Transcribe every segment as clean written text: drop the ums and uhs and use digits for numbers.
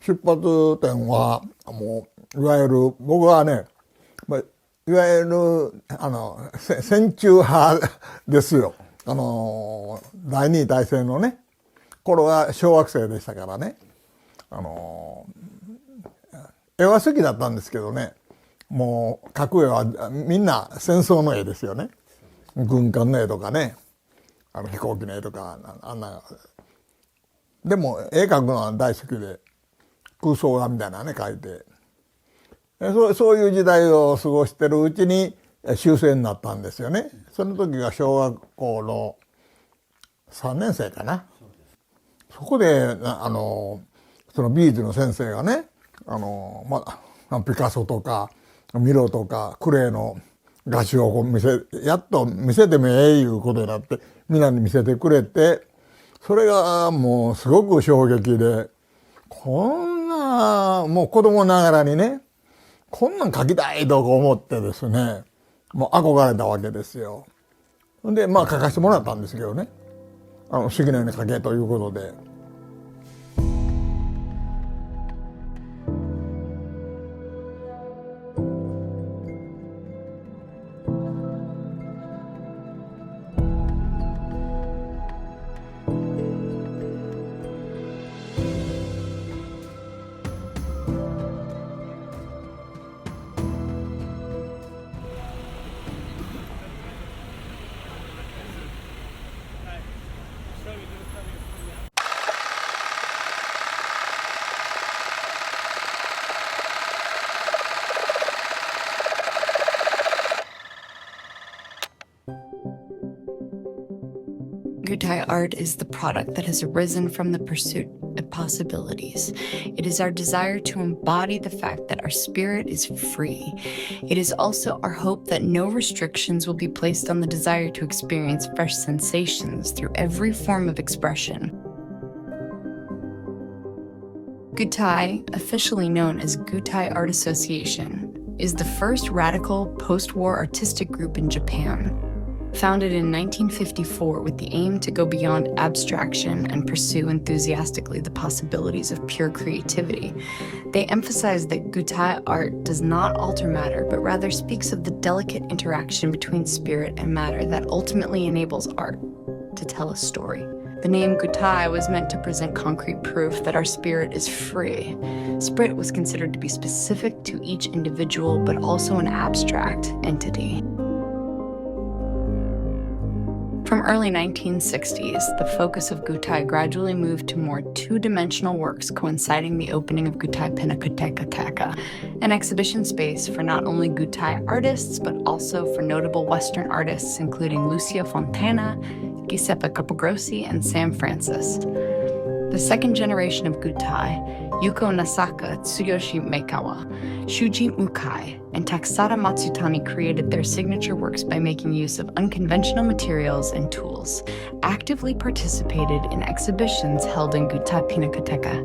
出発点はもういわゆる僕はね、いわゆる戦中派ですよ。第二次大戦のね、頃は小学生でしたからね、絵は好きだったんですけどね、もう描く絵はみんな戦争の絵ですよね。軍艦の絵とかね、飛行機の絵とかあんな。でも絵描くのは大好きで、空想画みたいなね描いて、そういう時代を過ごしてるうちに終戦になったんですよね。その時が小学校の3年生かな。そこでその美術の先生がね、ピカソとかミロとかクレーの画集をやっと見せてもええいうことになってみんなに見せてくれて、それがもうすごく衝撃で、こんなもう子供ながらにね、こんなん描きたいと思ってですね、もう憧れたわけですよ。で描かせてもらったんですけどね、好きなように描けということで。Gutai art is the product that has arisen from the pursuit of possibilities. It is our desire to embody the fact that our spirit is free. It is also our hope that no restrictions will be placed on the desire to experience fresh sensations through every form of expression. Gutai, officially known as Gutai Art Association, is the first radical post-war artistic group in Japan. Founded in 1954 with the aim to go beyond abstraction and pursue enthusiastically the possibilities of pure creativity, they emphasize that Gutai art does not alter matter, but rather speaks of the delicate interaction between spirit and matter that ultimately enables art to tell a story. The name Gutai was meant to present concrete proof that our spirit is free. Spirit was considered to be specific to each individual, but also an abstract entity. From early 1960s, the focus of Gutai gradually moved to more two-dimensional works coinciding the opening of Gutai Pinacoteca, an exhibition space for not only Gutai artists, but also for notable Western artists including Lucia Fontana, Giuseppe Capogrossi, and Sam Francis. The second generation of Gutai, Yuko Nasaka, Tsuyoshi Meikawa, Shuji Mukai, and Taksada Matsutami created their signature works by making use of unconventional materials and tools, actively participated in exhibitions held in Gutai Pinacoteca.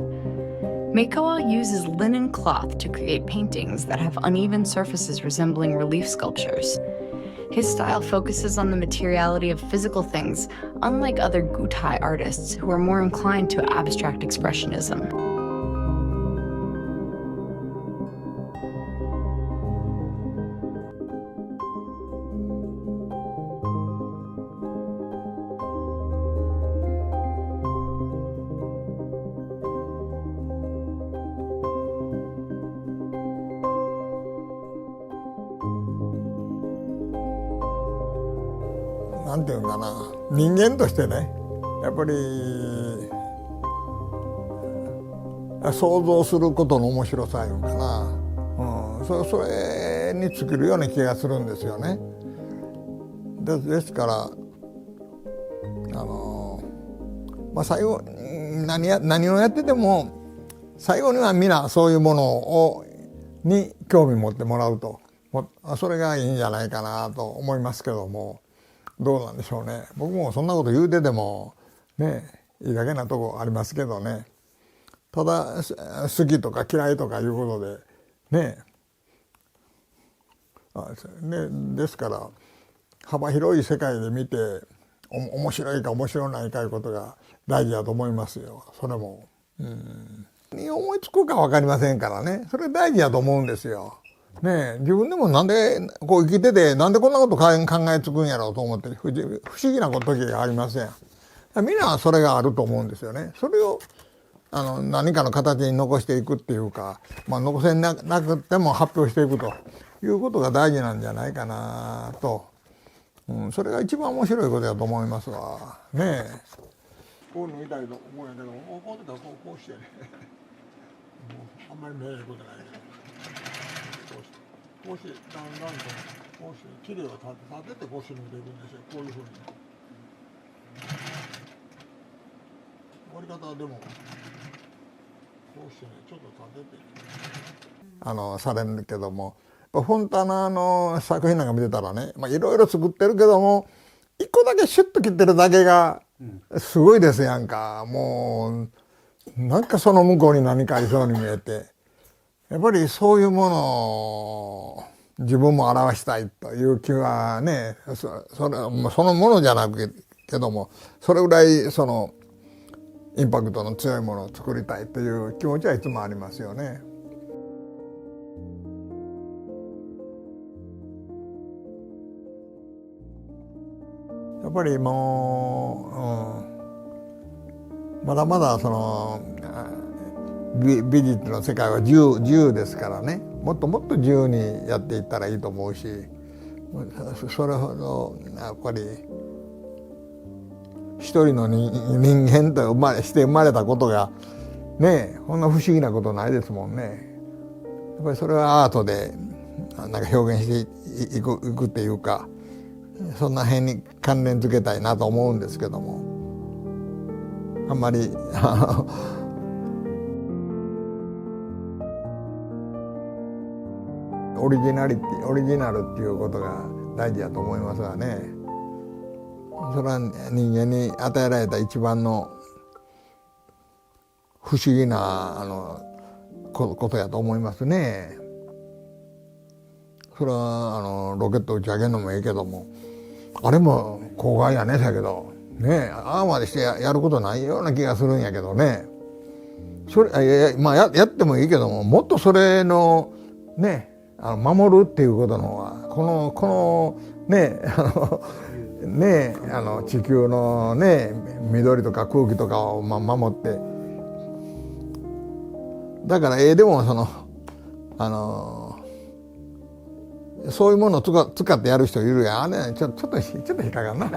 Meikawa uses linen cloth to create paintings that have uneven surfaces resembling relief sculptures. His style focuses on the materiality of physical things, unlike other Gutai artists who are more inclined to abstract expressionism.なんていうかな、人間としてね、やっぱり想像することの面白さいうかな、それに尽きるような気がするんですよね。ですから最後何をやってても最後には皆そういうものに興味持ってもらうと、それがいいんじゃないかなと思いますけども。どうなんでしょうね。僕もそんなこと言うててもね、いい加減なとこありますけどね。ただ好きとか嫌いとかいうことでね、ですから幅広い世界で見て面白いか面白ないかいうことが大事だと思いますよ。それも。思いつくか分かりませんからね。それ大事だと思うんですよ。ねえ、自分でもなんでこう生きててなんでこんなこと考えつくんやろうと思って不思議な時がありません。みんなそれがあると思うんですよね。それを何かの形に残していくっていうか、残せなくても発表していくということが大事なんじゃないかなと、それが一番面白いことだと思いますわねえ。こういうの見たいと思うんやけど、こうやってこうしてねもうあんまり見えないことないけど、こうしてだんだんとこうしてきれいを立ててこうして抜いていくんですよ。こういうふうに折り方でもこうしてねちょっと立ててされるけども、フォンタナの作品なんか見てたらね、いろいろ作ってるけども一個だけシュッと切ってるだけがすごいですやんか。もうなんかその向こうに何かありそうに見えて、やっぱりそういうものを自分も表したいという気はね、そのものじゃなくけどもそれぐらいそのインパクトの強いものを作りたいという気持ちはいつもありますよね。やっぱりもう、まだまだその美術の世界は自由ですからね、もっともっと自由にやっていったらいいと思うし、それほどやっぱり一人の人間として生まれたことがね、こんな不思議なことないですもんね。やっぱりそれはアートでなんか表現していくっていうか、そんな辺に関連づけたいなと思うんですけども、あんまりオリジナルっていうことが大事だと思いますがね。それは人間に与えられた一番の不思議なことやと思いますね。それはロケット打ち上げるのもいいけども、あれも公害やねだけどね、ああまでしてやることないような気がするんやけどね。それやってもいいけども、もっとそれのね守るっていうことの方がこのね地球のね緑とか空気とかを守って、だからでもそういうものを使ってやる人いるやん。あれちょっと引っかかんな